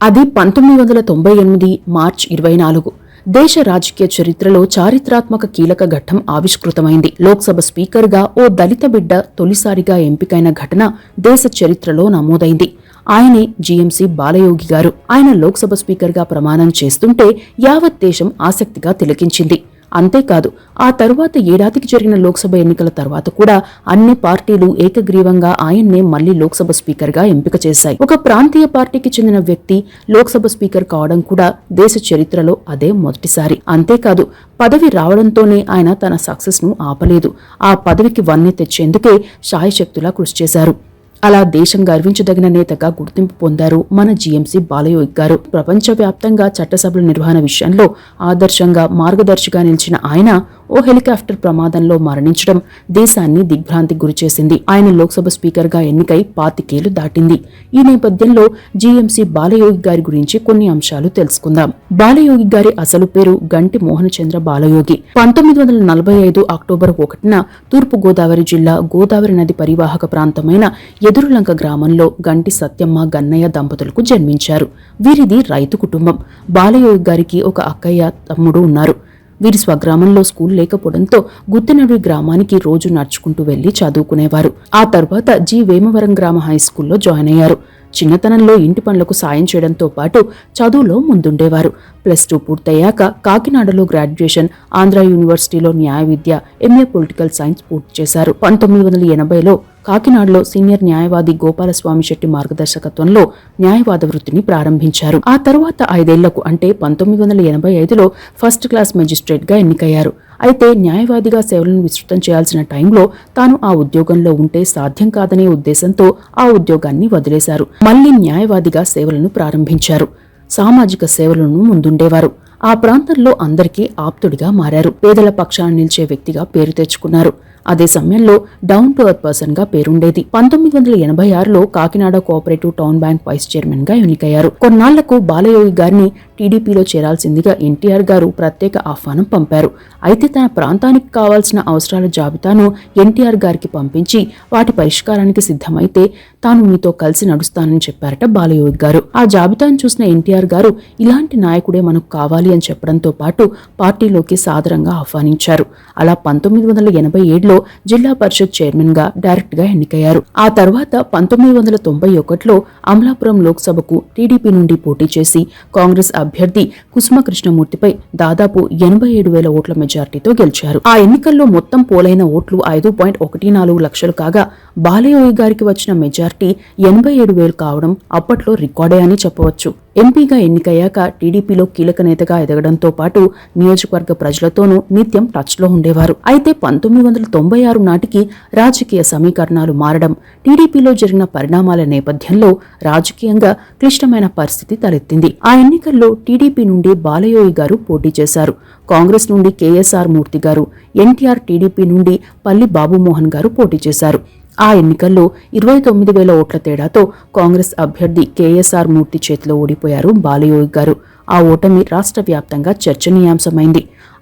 అది 1998 మార్చి 24. దేశ రాజకీయ చరిత్రలో చారిత్రాత్మక కీలక ఘట్టం ఆవిష్కృతమైంది. లోక్సభ స్పీకర్గా ఓ దళిత బిడ్డ తొలిసారిగా ఎంపికైన ఘటన దేశ చరిత్రలో నమోదైంది. ఆయనే జీఎంసీ బాలయోగి గారు. ఆయన లోక్సభ స్పీకర్గా ప్రమాణం చేస్తుంటే యావత్ దేశం ఆసక్తిగా తిలకించింది. అంతేకాదు, ఆ తరువాత ఏడాదికి జరిగిన లోక్సభ ఎన్నికల తర్వాత కూడా అన్ని పార్టీలు ఏకగ్రీవంగా ఆయన్నే మళ్లీ లోక్సభ స్పీకర్గా ఎంపిక చేశాయి. ఒక ప్రాంతీయ పార్టీకి చెందిన వ్యక్తి లోక్సభ స్పీకర్ కావడం కూడా దేశ చరిత్రలో అదే మొదటిసారి. అంతేకాదు, పదవి రావడంతోనే ఆయన తన సక్సెస్ ను ఆపలేదు. ఆ పదవికి వన్నె తెచ్చేందుకే శాయశక్తులా కృషి చేశారు. అలా దేశం గర్వించదగిన నేతగా గుర్తింపు పొందారు మన జీఎంసీ బాలయోగి గారు. ప్రపంచవ్యాప్తంగా చట్టసభల నిర్వహణ విషయంలో ఆదర్శంగా మార్గదర్శిగా నిలిచిన ఆయన ఓ హెలికాప్టర్ ప్రమాదంలో మరణించడం దేశాన్ని దిగ్భ్రాంతికి గురిచేసింది. ఆయన లోక్సభ స్పీకర్గా ఎన్నికై 25 ఏళ్లు దాటింది. ఈ నేపథ్యంలో జీఎంసీ బాలయోగి గారి గురించి కొన్ని అంశాలు తెలుసుకుందాం. బాలయోగి గారి అసలు పేరు గంటి మోహనచంద్ర బాలయోగి. 1945 అక్టోబర్ 1న తూర్పు గోదావరి జిల్లా గోదావరి నది పరివాహక ప్రాంతమైన ఎదురులంక గ్రామంలో గంటి సత్యమ్మ గన్నయ్య దంపతులకు జన్మించారు. వీరిది రైతు కుటుంబం. బాలయోగి గారికి ఒక అక్కయ్య, తమ్ముడు ఉన్నారు. వీరి స్వగ్రామంలో స్కూల్ లేకపోవడంతో గుత్తినడి గ్రామానికి రోజు నడుచుకుంటూ వెళ్లి చదువుకునేవారు. ఆ తర్వాత జి వేమవరం గ్రామ హైస్కూల్లో జాయిన్ అయ్యారు. చిన్నతనంలో ఇంటి పనులకు సాయం చేయడంతో పాటు చదువులో ముందుండేవారు. +2 పూర్తయ్యాక కాకినాడలో గ్రాడ్యుయేషన్, ఆంధ్ర యూనివర్సిటీలో న్యాయ విద్య, MA పొలిటికల్ సైన్స్ పూర్తి చేశారు. 1980లో కాకినాడలో సీనియర్ న్యాయవాది గోపాలస్వామి శెట్టి మార్గదర్శకత్వంలో న్యాయవాద వృత్తిని ప్రారంభించారు. ఆ తరువాత 5 ఏళ్లకు అంటే 1985లో ఫస్ట్ క్లాస్ మెజిస్ట్రేట్గా ఎన్నికయ్యారు. అయితే న్యాయవాదిగా సేవలను విస్తృతం చేయాల్సిన టైంలో తాను ఆ ఉద్యోగంలో ఉంటే సాధ్యం కాదనే ఉద్దేశంతో ఆ ఉద్యోగాన్ని వదిలేశారు. మళ్లీ న్యాయవాదిగా సేవలను ప్రారంభించారు. సామాజిక సేవలను ముందుండేవారు. ఆ ప్రాంతంలో అందరికీ ఆప్తుడిగా మారారు. పేదల పక్షాన నిలిచే వ్యక్తిగా పేరు తెచ్చుకున్నారు. అదే సమయంలో డౌన్ టు ఎర్త్ పర్సన్ గా పేరుండేది. 1986లో Kakinada cooperative town bank vice chairman గా ఎన్నికయ్యారు. కొన్నాళ్లకు బాలయోగి గారిని టీడీపీలో చేరాల్సిందిగా ఎన్టీఆర్ గారు ప్రత్యేక ఆహ్వానం పంపారు. అయితే తన ప్రాంతానికి కావాల్సిన అవసరాల జాబితాను ఎన్టీఆర్ గారికి పంపించి వాటి పరిష్కారానికి సిద్ధమైతే తాను మీతో కలిసి నడుస్తానని చెప్పారట బాలయోగి గారు. ఆ జాబితాను చూసిన ఎన్టీఆర్ గారు ఇలాంటి నాయకుడే మనకు కావాలి అని చెప్పడంతో పాటు పార్టీలోకి సాదరంగా ఆహ్వానించారు. అలా 1987లో జిల్లా పరిషత్ చైర్మన్ గా డైరెక్ట్ గా ఎన్నికయ్యారు. ఆ తర్వాత 1991లో అమలాపురం లోక్సభకు టీడీపీ నుండి పోటీ చేసి కాంగ్రెస్ అభ్యర్థి కుసుమ కృష్ణమూర్తిపై దాదాపు 87,000 ఓట్ల మెజార్టీతో గెలిచారు. ఆ ఎన్నికల్లో మొత్తం పోలైన ఓట్లు 5.14 లక్షలు కాగా బాలయోగి గారికి వచ్చిన మెజార్టీ 87,000 కావడం అప్పట్లో రికార్డే అని చెప్పవచ్చు. ఎంపీగా ఎన్నికయ్యాక టీడీపీలో కీలక నేతగా ఎదగడంతో పాటు నియోజకవర్గ ప్రజలతోనూ నిత్యం టచ్లో ఉండేవారు. అయితే 1996 నాటికి రాజకీయ సమీకరణాలు మారడం, టీడీపీలో జరిగిన పరిణామాల నేపథ్యంలో రాజకీయంగా క్లిష్టమైన పరిస్థితి తలెత్తింది. ఆ ఎన్నికల్లో టీడీపీ నుండి బాలయోగి గారు పోటీ చేశారు. కాంగ్రెస్ నుండి కేఎస్ఆర్ మూర్తి గారు, ఎన్టీఆర్ టీడీపీ నుండి పల్లి బాబుమోహన్ గారు పోటీ చేశారు. ఆ ఎన్నికల్లో 29,000 ఓట్ల తేడాతో కాంగ్రెస్ అభ్యర్థి కేఎస్ఆర్ మూర్తి చేతిలో ఓడిపోయారు బాలయోగి గారు. ఆ ఓటమి రాష్ట్ర వ్యాప్తంగా చర్చనీయాంశమైంది.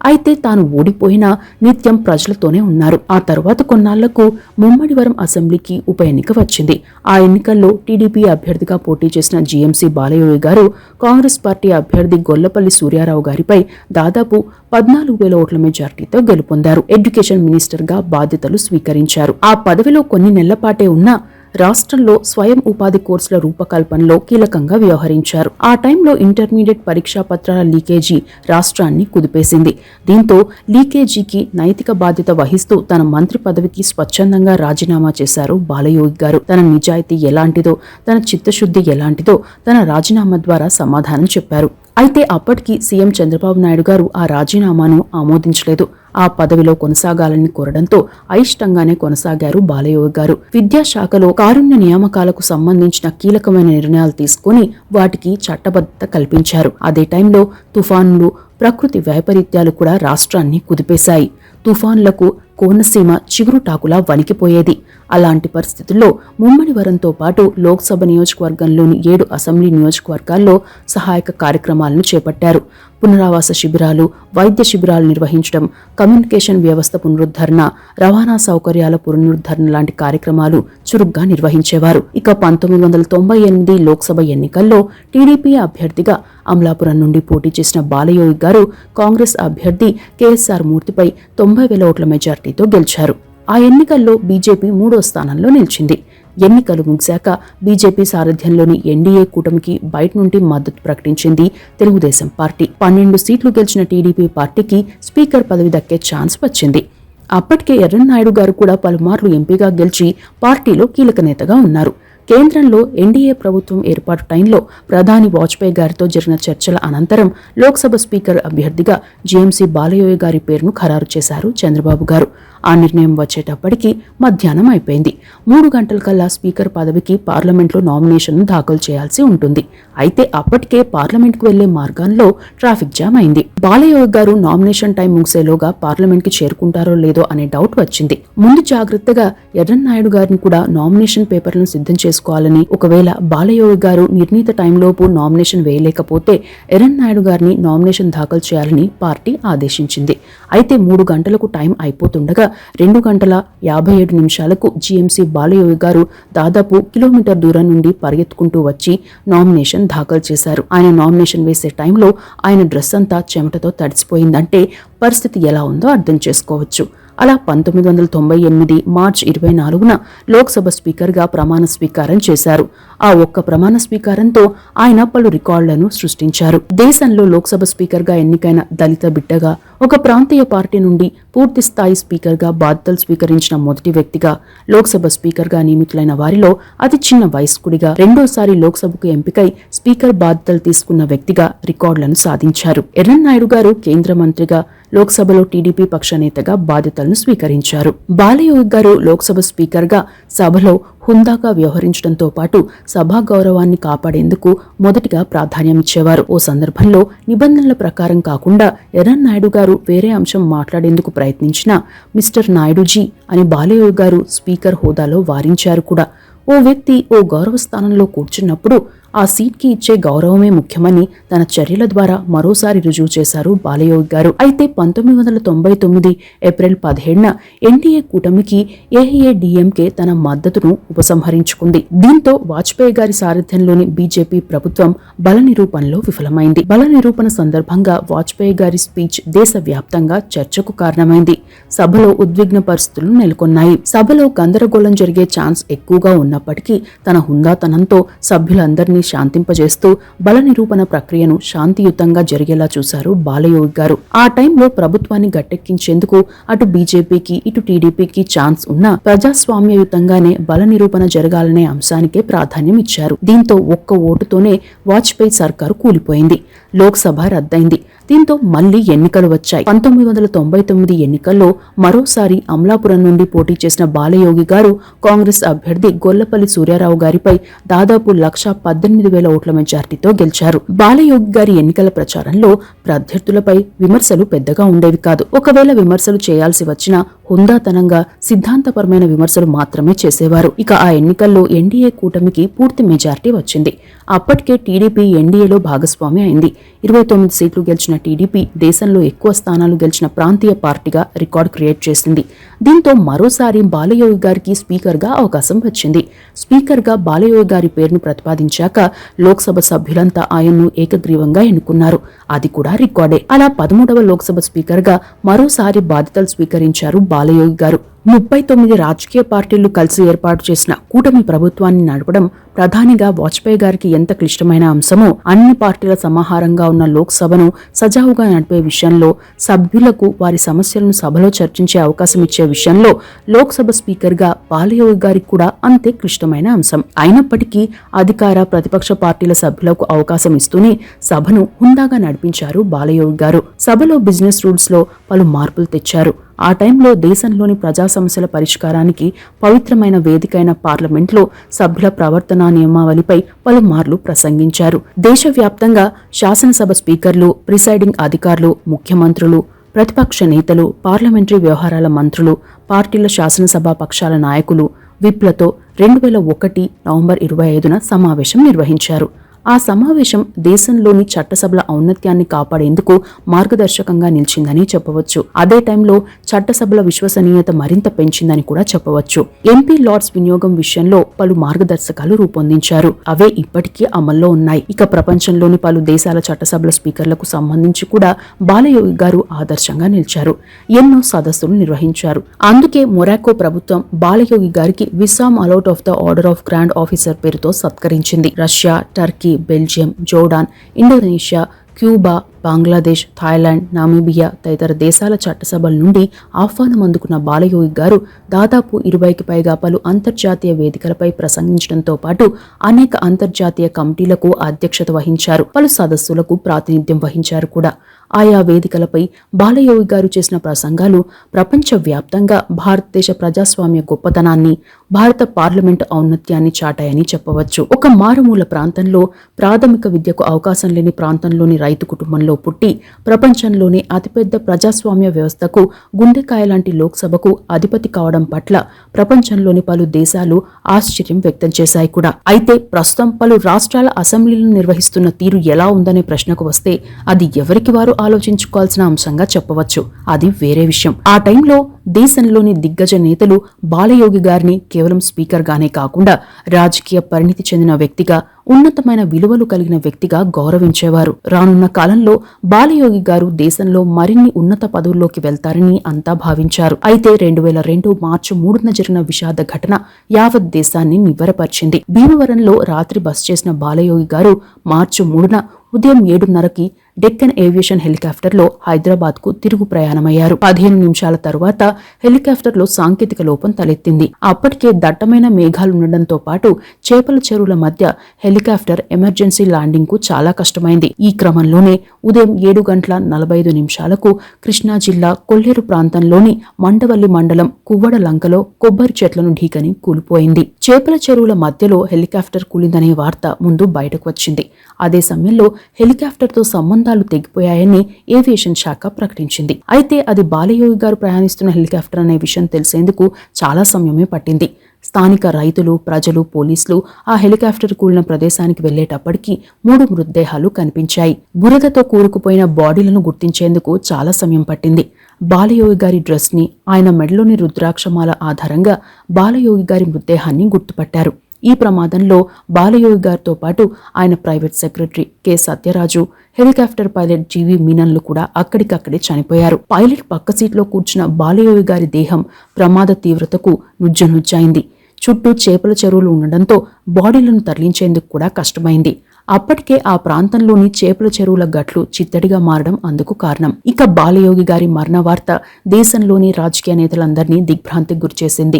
అయితే తాను ఓడిపోయినా నిత్యం ప్రజలతోనే ఉన్నారు. ఆ తర్వాత కొన్నాళ్లకు ముమ్మడివరం అసెంబ్లీకి ఉప ఎన్నిక వచ్చింది. ఆ ఎన్నికల్లో టీడీపీ అభ్యర్థిగా పోటీ చేసిన జీఎంసీ బాలయోగి గారు కాంగ్రెస్ పార్టీ అభ్యర్థి గొల్లపల్లి సూర్యారావు గారిపై దాదాపు 14,000 ఓట్ల మెజార్టీతో గెలుపొందారు. ఎడ్యుకేషన్ మినిస్టర్ గా బాధ్యతలు స్వీకరించారు. ఆ పదవిలో కొన్ని నెలలపాటే ఉన్నా రాష్ట్రంలో స్వయం ఉపాధి కోర్సుల రూపకల్పనలో కీలకంగా వ్యవహరించారు. ఆ టైంలో ఇంటర్మీడియట్ పరీక్షా పత్రాల లీకేజీ రాష్ట్రాన్ని కుదిపేసింది. దీంతో లీకేజీకి నైతిక బాధ్యత వహిస్తూ తన మంత్రి పదవికి స్వచ్ఛందంగా రాజీనామా చేశారు బాలయోగి గారు. తన నిజాయితీ ఎలాంటిదో, తన చిత్తశుద్ధి ఎలాంటిదో తన రాజీనామా ద్వారా సమాధానం చెప్పారు. అయితే అప్పటికి సీఎం చంద్రబాబు నాయుడు గారు ఆ రాజీనామాను ఆమోదించలేదు. ఆ పదవిలో కొనసాగాలని కోరడంతో అయిష్టంగానే కొనసాగారు బాలయోగి గారు. విద్యాశాఖలో కారుణ్య నియామకాలకు సంబంధించిన కీలకమైన నిర్ణయాలు తీసుకుని వాటికి చట్టబద్ధత కల్పించారు. అదే టైంలో తుఫానులు, ప్రకృతి వైపరీత్యాలు కూడా రాష్ట్రాన్ని కుదిపేశాయి. తుఫాన్లకు కోనసీమ చిగురుటాకులా వణికిపోయేది. అలాంటి పరిస్థితుల్లో ముమ్మడి వరంతో పాటు లోక్సభ నియోజకవర్గంలోని 7 అసెంబ్లీ నియోజకవర్గాల్లో సహాయక కార్యక్రమాలను చేపట్టారు. పునరావాస శిబిరాలు, వైద్య శిబిరాలు నిర్వహించడం, కమ్యూనికేషన్ వ్యవస్థ పునరుద్ధరణ, రవాణా సౌకర్యాల పునరుద్ధరణ లాంటి కార్యక్రమాలు చురుగ్గా నిర్వహించేవారు. ఇక 1998 లోక్సభ ఎన్నికల్లో టీడీపీ అభ్యర్థిగా అమలాపురం నుండి పోటీ చేసిన బాలయోగి గారు కాంగ్రెస్ అభ్యర్థి కేఎస్ఆర్ మూర్తిపై 90,000 ఓట్ల మెజార్టీతో గెలిచారు. ఆ ఎన్నికల్లో బీజేపీ 3వ స్థానంలో నిలిచింది. ఎన్నికలు ముగిశాక బీజేపీ సారథ్యంలోని ఎన్డీఏ కూటమికి బయట నుండి మద్దతు ప్రకటించింది తెలుగుదేశం పార్టీ. 12 సీట్లు గెలిచిన టీడీపీ పార్టీకి స్పీకర్ పదవి దక్కే ఛాన్స్ వచ్చింది. అప్పటికే ఎర్రన్నాయుడు గారు కూడా పలుమార్లు ఎంపీగా గెలిచి పార్టీలో కీలక నేతగా ఉన్నారు. కేంద్రంలో ఎన్డీఏ ప్రభుత్వం ఏర్పాటు టైంలో ప్రధాని వాజ్పేయి గారితో జరిగిన చర్చల అనంతరం లోక్సభ స్పీకర్ అభ్యర్థిగా జీఎంసీ బాలయోగి గారి పేరును ఖరారు చేశారు చంద్రబాబు గారు. ఆ నిర్ణయం వచ్చేటప్పటికి మధ్యాహ్నం అయిపోయింది. 3 గంటలకల్లా స్పీకర్ పదవికి పార్లమెంట్లో నామినేషన్ను దాఖలు చేయాల్సి ఉంటుంది. అయితే అప్పటికే పార్లమెంట్కు వెళ్లే మార్గంలో ట్రాఫిక్ జామ్ అయింది. బాలయోగి గారు నామినేషన్ టైం ముగిసేలోగా పార్లమెంట్కి చేరుకుంటారో లేదో అనే డౌట్ వచ్చింది. ముందు జాగ్రత్తగా ఎర్రన్నాయుడు గారిని కూడా నామినేషన్ పేపర్లను సిద్ధం చేసుకోవాలని, ఒకవేళ బాలయోగి గారు నిర్ణీత టైంలోపు నామినేషన్ వేయలేకపోతే ఎర్రన్నాయుడు గారిని నామినేషన్ దాఖలు చేయాలని పార్టీ ఆదేశించింది. అయితే 3 గంటలకు టైం అయిపోతుండగా 2 గంటల 57 నిమిషాలకు జీఎంసీ బాలయోగి గారు దాదాపు కిలోమీటర్ దూరం నుండి పరిగెత్తుకుంటూ వచ్చి నామినేషన్ దాఖలు చేశారు. ఆయన నామినేషన్ వేసే టైంలో ఆయన డ్రెస్ అంతా చెమటతో తడిసిపోయిందంటే పరిస్థితి ఎలా ఉందో అర్థం చేసుకోవచ్చు. అలా 1998 మార్చి 24న లోక్సభ స్పీకర్గా ప్రమాణ స్వీకారం చేశారు. ఆ ఒక్క ప్రమాణ స్వీకారంతో ఆయన పలు రికార్డులను సృష్టించారు. దేశంలో లోక్సభ స్పీకర్గా ఎన్నికైన దళిత బిడ్డగా, ఒక ప్రాంతీయ పార్టీ నుండి పూర్తి స్థాయి స్పీకర్గా బాధ్యతలు స్వీకరించిన మొదటి వ్యక్తిగా, లోక్సభ స్పీకర్గా నియమితులైన వారిలో అతి చిన్న వయస్కుడిగా, రెండోసారి లోక్సభకు ఎంపికై స్పీకర్ బాధ్యతలు తీసుకున్న వ్యక్తిగా రికార్డులను సాధించారు. ఎర్రన్నాయుడు గారు కేంద్ర మంత్రిగా, లోక్సభలో టీడీపీ పక్ష నేతగా బాధ్యతలను స్వీకరించారు. బాలయోగి గారు లోక్సభ స్పీకర్గా సభలో హుందాగా వ్యవహరించడంతో పాటు సభా గౌరవాన్ని కాపాడేందుకు మొదటిగా ప్రాధాన్యమిచ్చేవారు. ఓ సందర్భంలో నిబంధనల ప్రకారం కాకుండా ఎర్రన్నాయుడు గారు వేరే అంశం మాట్లాడేందుకు ప్రయత్నించినా మిస్టర్ నాయుడుజీ అని బాలయోగి గారు స్పీకర్ హోదాలో వారించారు కూడా. ఓ వ్యక్తి ఓ గౌరవ స్థానంలో కూర్చున్నప్పుడు ఆ సీట్కి ఇచ్చే గౌరవమే ముఖ్యమని తన చర్యల ద్వారా మరోసారి రుజువు చేశారు బాలయోగి గారు. అయితే 1999 ఏప్రిల్ 17న ఎన్డీఏ కూటమికి ఏఐఏడీఎంకే తన మద్దతును ఉపసంహరించుకుంది. దీంతో వాజ్పేయి గారి సారథ్యంలోని బీజేపీ ప్రభుత్వం బల నిరూపణలో విఫలమైంది. బల నిరూపణ సందర్భంగా వాజ్పేయి గారి స్పీచ్ దేశవ్యాప్తంగా చర్చకు కారణమైంది. సభలో ఉద్విగ్న పరిస్థితులు నెలకొన్నాయి. సభలో గందరగోళం జరిగే ఛాన్స్ ఎక్కువగా ఉన్నప్పటికీ తన హుందాతనంతో సభ్యులందరినీ శాంతింపజేస్తూ బల నిరూపణ ప్రక్రియను శాంతియుతంగా జరిగేలా చూశారు బాలయోగి గారు. ఆ టైంలో ప్రభుత్వాన్ని గట్టెక్కించేందుకు అటు బీజేపీకి ఇటు టీడీపీకి ఛాన్స్ ఉన్నా ప్రజాస్వామ్యయుతంగానే బల నిరూపణ జరగాలనే అంశానికే ప్రాధాన్యం ఇచ్చారు. దీంతో ఒక్క ఓటుతోనే వాజ్పేయి సర్కారు కూలిపోయింది. లోక్సభ రద్దయింది. దీంతో మళ్లీ ఎన్నికలు వచ్చాయి. 1999 ఎన్నికల్లో మరోసారి అమలాపురం నుండి పోటీ చేసిన బాలయోగి గారు కాంగ్రెస్ అభ్యర్థి గొల్లపల్లి సూర్యారావు గారిపై దాదాపు 1,18,000 ఓట్ల మెజార్టీతో గెలిచారు. బాలయోగి గారి ఎన్నికల ప్రచారంలో ప్రత్యర్థులపై విమర్శలు పెద్దగా ఉండేవి కాదు. ఒకవేళ విమర్శలు చేయాల్సి వచ్చినా హుందాతనంగా సిద్ధాంతపరమైన విమర్శలు మాత్రమే చేసేవారు. ఇక ఆ ఎన్నికల్లో ఎన్డీఏ కూటమికి పూర్తి మెజార్టీ వచ్చింది. అప్పటికే టీడీపీ ఎన్డీఏలో భాగస్వామి అయింది. 29 సీట్లు గెలిచిన టీడీపీ దేశంలో ఎక్కువ స్థానాలు గెలిచిన ప్రాంతీయ పార్టీగా రికార్డు క్రియేట్ చేసింది. దీంతో మరోసారి బాలయోగి గారికి స్పీకర్గా అవకాశం వచ్చింది. స్పీకర్గా బాలయోగి గారి పేరును ప్రతిపాదించాక లోక్సభ సభ్యులంతా ఆయన్ను ఏకగ్రీవంగా ఎన్నుకున్నారు. అది కూడా రికార్డే. అలా 13వ లోక్సభ స్పీకర్గా మరోసారి బాధ్యతలు స్వీకరించారు బాలయోగి గారు. 39 రాజకీయ పార్టీలు కలిసి ఏర్పాటు చేసిన కూటమి ప్రభుత్వాన్ని నడపడం ప్రధానిగా వాజ్పేయి గారికి ఎంత క్లిష్టమైన అంశమో, అన్ని పార్టీల సమాహారంగా ఉన్న లోక్సభను సజావుగా నడిపే విషయంలో, సభ్యులకు వారి సమస్యలను సభలో చర్చించే అవకాశం ఇచ్చే విషయంలో లోక్సభ స్పీకర్గా బాలయోగి గారికి కూడా అంతే క్లిష్టమైన అంశం. అయినప్పటికీ అధికార ప్రతిపక్ష పార్టీల సభ్యులకు అవకాశం ఇస్తూనే సభను హుందాగా నడిపించారు బాలయోగి గారు. సభలో బిజినెస్ రూల్స్ లో పలు మార్పులు తెచ్చారు. ఆ టైంలో దేశంలోని ప్రజా సమస్యల పరిష్కారానికి పవిత్రమైన వేదికైన పార్లమెంట్లో సభ్యుల ప్రవర్తనా నియమావళిపై పలుమార్లు ప్రసంగించారు. దేశవ్యాప్తంగా శాసనసభ స్పీకర్లు, ప్రిసైడింగ్ అధికారులు, ముఖ్యమంత్రులు, ప్రతిపక్ష నేతలు, పార్లమెంటరీ వ్యవహారాల మంత్రులు, పార్టీల శాసనసభా పక్షాల నాయకులు, విప్లతో 2001 నవంబర్ 25న సమావేశం నిర్వహించారు. ఆ సమావేశం దేశంలోని చట్టసభల ఔన్నత్యాన్ని కాపాడేందుకు మార్గదర్శకంగా నిలిచిందని చెప్పవచ్చు. అదే టైంలో చట్టసభల విశ్వసనీయత మరింత పెంచిందని కూడా చెప్పవచ్చు. ఎంపీ లార్డ్స్ వినియోగం విషయంలో పలు మార్గదర్శకాలు రూపొందించారు. అవే ఇప్పటికీ అమల్లో ఉన్నాయి. ఇక ప్రపంచంలోని పలు దేశాల చట్టసభల స్పీకర్లకు సంబంధించి కూడా బాలయోగి గారు ఆదర్శంగా నిలిచారు. ఎన్నో సదస్సులు నిర్వహించారు. అందుకే మొరాకో ప్రభుత్వం బాలయోగి గారికి Wissam Alaouite of the order of grand officer పేరుతో సత్కరించింది. Russia, Turkey, Belgium, Jordan, Indonesia, Cuba, Bangladesh, Thailand, Namibia తదితర దేశాల చట్టసభల నుండి ఆహ్వానం అందుకున్న బాలయోగి గారు దాదాపు 20కి పైగా పలు అంతర్జాతీయ వేదికలపై ప్రసంగించడంతో పాటు అనేక అంతర్జాతీయ కమిటీలకు అధ్యక్షత వహించారు. పలు సదస్సులకు ప్రాతినిధ్యం వహించారు కూడా. ఆయా వేదికలపై బాలయోగి గారు చేసిన ప్రసంగాలు ప్రపంచవ్యాప్తంగా భారతదేశ ప్రజాస్వామ్య గొప్పతనాన్ని, భారత పార్లమెంటు ఔన్నత్యాన్ని చాటాయని చెప్పవచ్చు. ఒక మారుమూల ప్రాంతంలో ప్రాథమిక విద్యకు అవకాశం లేని ప్రాంతంలోని రైతు కుటుంబంలో పుట్టి ప్రపంచంలోనే అతిపెద్ద ప్రజాస్వామ్య వ్యవస్థకు, గుండెకాయ లాంటి లోక్సభకు అధిపతి కావడం పట్ల ప్రపంచంలోని పలు దేశాలు ఆశ్చర్యం వ్యక్తం చేశాయి కూడా. అయితే ప్రస్తుతం పలు రాష్ట్రాల అసెంబ్లీలను నిర్వహిస్తున్న తీరు ఎలా ఉందనే ప్రశ్నకు వస్తే అది ఎవరికి వారు ఆలోచించుకోవాల్సిన అంశంగా చెప్పవచ్చు. అది వేరే విషయం. ఆ టైంలో దేశంలోని దిగ్గజ నేతలు బాలయోగి గారిని కేవలం స్పీకర్ గానే కాకుండా రాజకీయ పరిణితి చెందిన వ్యక్తిగా, ఉన్నతమైన విలువలు కలిగిన వ్యక్తిగా గౌరవించేవారు. రానున్న కాలంలో బాలయోగి గారు దేశంలో మరిన్ని ఉన్నత పదవుల్లోకి వెళ్తారని అంతా భావించారు. అయితే 2002 మార్చి 3న జరిగిన విషాద ఘటన యావత్ దేశాన్ని నివ్వెరపరిచింది. భీమవరంలో రాత్రి బస చేసిన బాలయోగి గారు మార్చి 3న ఉదయం 7:30కి డెక్కన్ ఏవియేషన్ హెలికాప్టర్లో హైదరాబాద్కు తిరుగు ప్రయాణమయ్యారు. 15 నిమిషాల తరువాత హెలికాప్టర్లో సాంకేతిక లోపం తలెత్తింది. అప్పటికే దట్టమైన మేఘాలుండడంతో పాటు చేపల చెరువుల మధ్య హెలికాప్టర్ ఎమర్జెన్సీ ల్యాండింగ్ కు చాలా కష్టమైంది. ఈ క్రమంలోనే ఉదయం 7:45 కృష్ణా జిల్లా కొల్లేరు ప్రాంతంలోని మండవల్లి మండలం కువ్వడలంకలో కొబ్బరి చెట్లను ఢీకని కూలిపోయింది. చేపల చెరువుల మధ్యలో హెలికాప్టర్ కూలిందనే వార్త ముందు బయటకు వచ్చింది. అదే సమయంలో హెలికాప్టర్తో సంబంధాలు తెగిపోయాయని ఏవియేషన్ శాఖ ప్రకటించింది. అయితే అది బాలయోగి గారు ప్రయాణిస్తున్న హెలికాప్టర్ అనే విషయం తెలిసేందుకు చాలా సమయమే పట్టింది. స్థానిక రైతులు, ప్రజలు, పోలీసులు ఆ హెలికాప్టర్ కూలిన ప్రదేశానికి వెళ్లేటప్పటికీ 3 మృతదేహాలు కనిపించాయి. బురదతో కూరుకుపోయిన బాడీలను గుర్తించేందుకు చాలా సమయం పట్టింది. బాలయోగి గారి డ్రెస్ ని, ఆయన మెడలోని రుద్రాక్షమాల ఆధారంగా బాలయోగి గారి మృతదేహాన్ని గుర్తుపట్టారు. ఈ ప్రమాదంలో బాలయోగి గారితో పాటు ఆయన private secretary K Satyaraju, helicopter pilot GV మీనన్లు కూడా అక్కడికక్కడే చనిపోయారు. పైలట్ పక్క సీట్లో కూర్చున్న బాలయోగి గారి దేహం ప్రమాద తీవ్రతకు నుజ్జనుజ్జైంది. చుట్టూ చేపల చెరువులు ఉండడంతో బాడీలను తరలించేందుకు కూడా కష్టమైంది. అప్పటికే ఆ ప్రాంతంలోని చేపల చెరువుల గట్లు చిత్తడిగా మారడం అందుకు కారణం. ఇక బాలయోగి గారి మరణ వార్త దేశంలోని రాజకీయ నేతలందరినీ దిగ్భ్రాంతికి గురిచేసింది.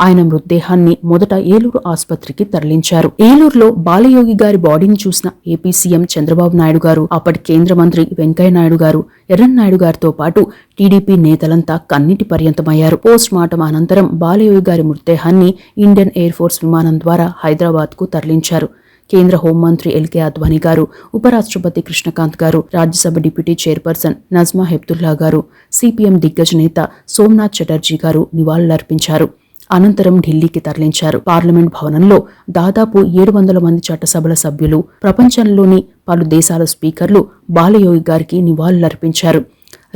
ఆయన మృతదేహాన్ని మొదట ఏలూరు ఆసుపత్రికి తరలించారు. ఏలూరులో బాలయోగి గారి బాడీని చూసిన ఏపీ సీఎం చంద్రబాబు నాయుడు గారు, అప్పటి కేంద్ర మంత్రి వెంకయ్య నాయుడు గారు, ఎర్రన్నాయుడు గారితో పాటు టీడీపీ నేతలంతా కన్నీటి పర్యంతమయ్యారు. పోస్ట్ మార్టం అనంతరం బాలయోగి గారి మృతదేహాన్ని ఇండియన్ ఎయిర్ ఫోర్స్ విమానం ద్వారా హైదరాబాద్కు తరలించారు. కేంద్ర హోంమంత్రి ఎల్కే అద్వానీ గారు, ఉపరాష్ట్రపతి కృష్ణకాంత్ గారు, రాజ్యసభ డిప్యూటీ చైర్పర్సన్ నజ్మా హెప్తుల్లా గారు, సిపిఎం దిగ్గజ నేత సోమనాథ్ చటర్జీ గారు నివాళులర్పించారు. అనంతరం ఢిల్లీకి తరలించారు. పార్లమెంట్ భవనంలో దాదాపు 700 మంది చట్టసభల సభ్యులు, ప్రపంచంలోని పలు దేశాల స్పీకర్లు బాలయోగి గారికి నివాళులర్పించారు.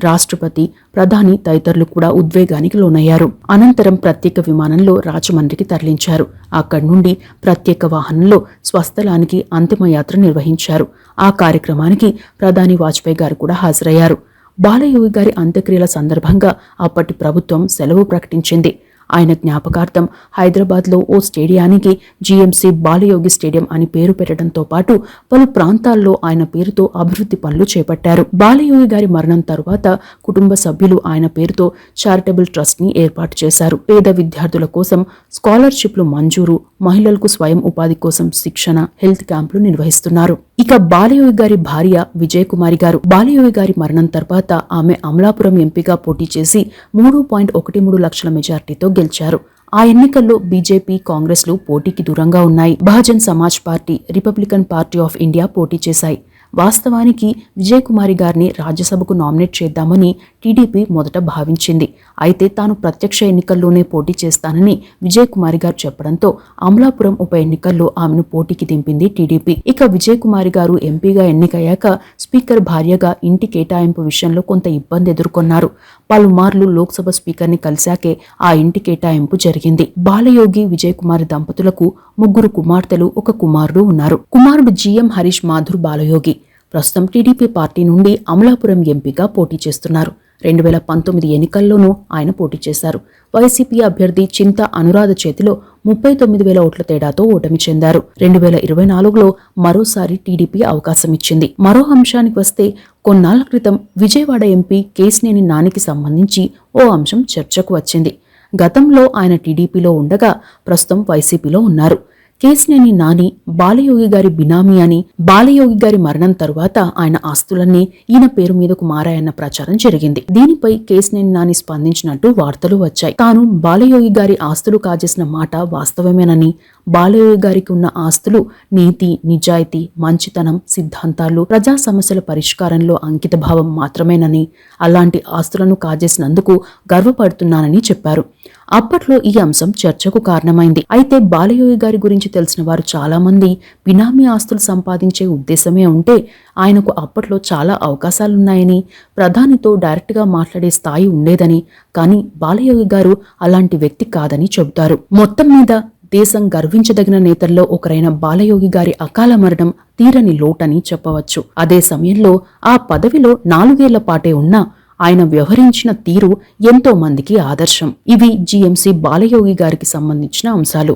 రాష్ట్రపతి, ప్రధాని తదితరులు కూడా ఉద్వేగానికి లోనయ్యారు. అనంతరం ప్రత్యేక విమానంలో రాజమండ్రికి తరలించారు. అక్కడి నుండి ప్రత్యేక వాహనంలో స్వస్థలానికి అంతిమయాత్ర నిర్వహించారు. ఆ కార్యక్రమానికి ప్రధాని వాజ్పేయి గారు కూడా హాజరయ్యారు. బాలయోగి గారి అంత్యక్రియల సందర్భంగా అప్పటి ప్రభుత్వం సెలవు ప్రకటించింది. ఆయన జ్ఞాపకార్థం హైదరాబాద్లో ఓ స్టేడియానికి జీఎంసీ బాలయోగి స్టేడియం అని పేరు పెట్టడంతో పాటు పలు ప్రాంతాల్లో ఆయన పేరుతో అభివృద్ధి పనులు చేపట్టారు. బాలయోగి గారి మరణం తరువాత కుటుంబ సభ్యులు ఆయన పేరుతో చారిటబుల్ ట్రస్ట్ ని ఏర్పాటు చేశారు. పేద విద్యార్థుల కోసం స్కాలర్షిప్లు మంజూరు, మహిళలకు స్వయం ఉపాధి కోసం శిక్షణ, హెల్త్ క్యాంపులు నిర్వహిస్తున్నారు. ఇక బాలయోగి గారి భార్య విజయకుమారి గారు బాలయోగి గారి మరణం తర్వాత ఆమె అమలాపురం ఎంపీగా పోటీ చేసి 3.13 లక్షల మెజార్టీతో గెలిచారు. ఆ ఎన్నికల్లో బీజేపీ, కాంగ్రెస్లు పోటీకి దూరంగా ఉన్నాయి. Bahujan Samaj party, Republican party of India పోటీ చేశాయి. వాస్తవానికి విజయకుమారి గారిని రాజ్యసభకు నామినేట్ చేద్దామని టీడీపీ మొదట భావించింది. అయితే తాను ప్రత్యక్ష ఎన్నికల్లోనే పోటీ చేస్తానని విజయ్ కుమారి గారు చెప్పడంతో అమలాపురం ఉప ఎన్నికల్లో ఆమెను పోటీకి దింపింది టీడీపీ. ఇక విజయ్ కుమారి గారు ఎంపీగా ఎన్నికయ్యాక స్పీకర్ భార్యగా ఇంటి కేటాయింపు విషయంలో కొంత ఇబ్బంది ఎదుర్కొన్నారు. పలుమార్లు లోక్సభ స్పీకర్ని కలిశాకే ఆ ఇంటి కేటాయింపు జరిగింది. బాలయోగి విజయ్ కుమారి దంపతులకు 3 కుమార్తెలు, 1 కుమారుడు ఉన్నారు. కుమారుడు జీఎం హరీష్ మాథుర్ బాలయోగి ప్రస్తుతం టీడీపీ పార్టీ నుండి అమలాపురం ఎంపీగా పోటీ చేస్తున్నారు. 2019 ఎన్నికల్లోనూ ఆయన పోటీ చేశారు. వైసీపీ అభ్యర్థి చింత అనురాధ చేతిలో 39,000 ఓట్ల తేడాతో ఓటమి చెందారు. 2024లో మరోసారి టీడీపీ అవకాశం ఇచ్చింది. మరో అంశానికి వస్తే కొన్నాళ్ల క్రితం విజయవాడ ఎంపీ కేశినేని నానికి సంబంధించి ఓ అంశం చర్చకు వచ్చింది. గతంలో ఆయన టీడీపీలో ఉండగా ప్రస్తుతం వైసీపీలో ఉన్నారు. కేశినేని నాని బాలయోగి గారి బినామీ అని, బాలయోగి గారి మరణం తరువాత ఆయన ఆస్తులన్నీ ఈయన పేరు మీదకు మారాయన్న ప్రచారం జరిగింది. దీనిపై కేశినేని నాని స్పందించినట్టు వార్తలు వచ్చాయి. తాను బాలయోగి గారి ఆస్తులు కాజేసిన మాట వాస్తవమేనని, బాలయోగి గారికి ఉన్న ఆస్తులు నీతి, నిజాయితీ, మంచితనం, సిద్ధాంతాలు, ప్రజా సమస్యల పరిష్కారంలో అంకితభావం మాత్రమేనని, అలాంటి ఆస్తులను కాజేసినందుకు గర్వపడుతున్నానని చెప్పారు. అప్పట్లో ఈ అంశం చర్చకు కారణమైంది. అయితే బాలయోగి గారి గురించి తెలిసిన వారు చాలా మంది బినామీ ఆస్తులు సంపాదించే ఉద్దేశమే ఉంటే ఆయనకు అప్పట్లో చాలా అవకాశాలున్నాయని, ప్రధానితో డైరెక్ట్గా మాట్లాడే స్థాయి ఉండేదని, కానీ బాలయోగి గారు అలాంటి వ్యక్తి కాదని చెబుతారు. మొత్తం మీద దేశం గర్వించదగిన నేతల్లో ఒకరైన బాలయోగి గారి అకాల మరణం తీరని లోటని చెప్పవచ్చు. అదే సమయంలో ఆ పదవిలో 4 ఏళ్ల పాటే ఉన్నా ఆయన వ్యవహరించిన తీరు ఎంతో మందికి ఆదర్శం. ఇవి జీఎంసీ బాలయోగి గారికి సంబంధించిన అంశాలు.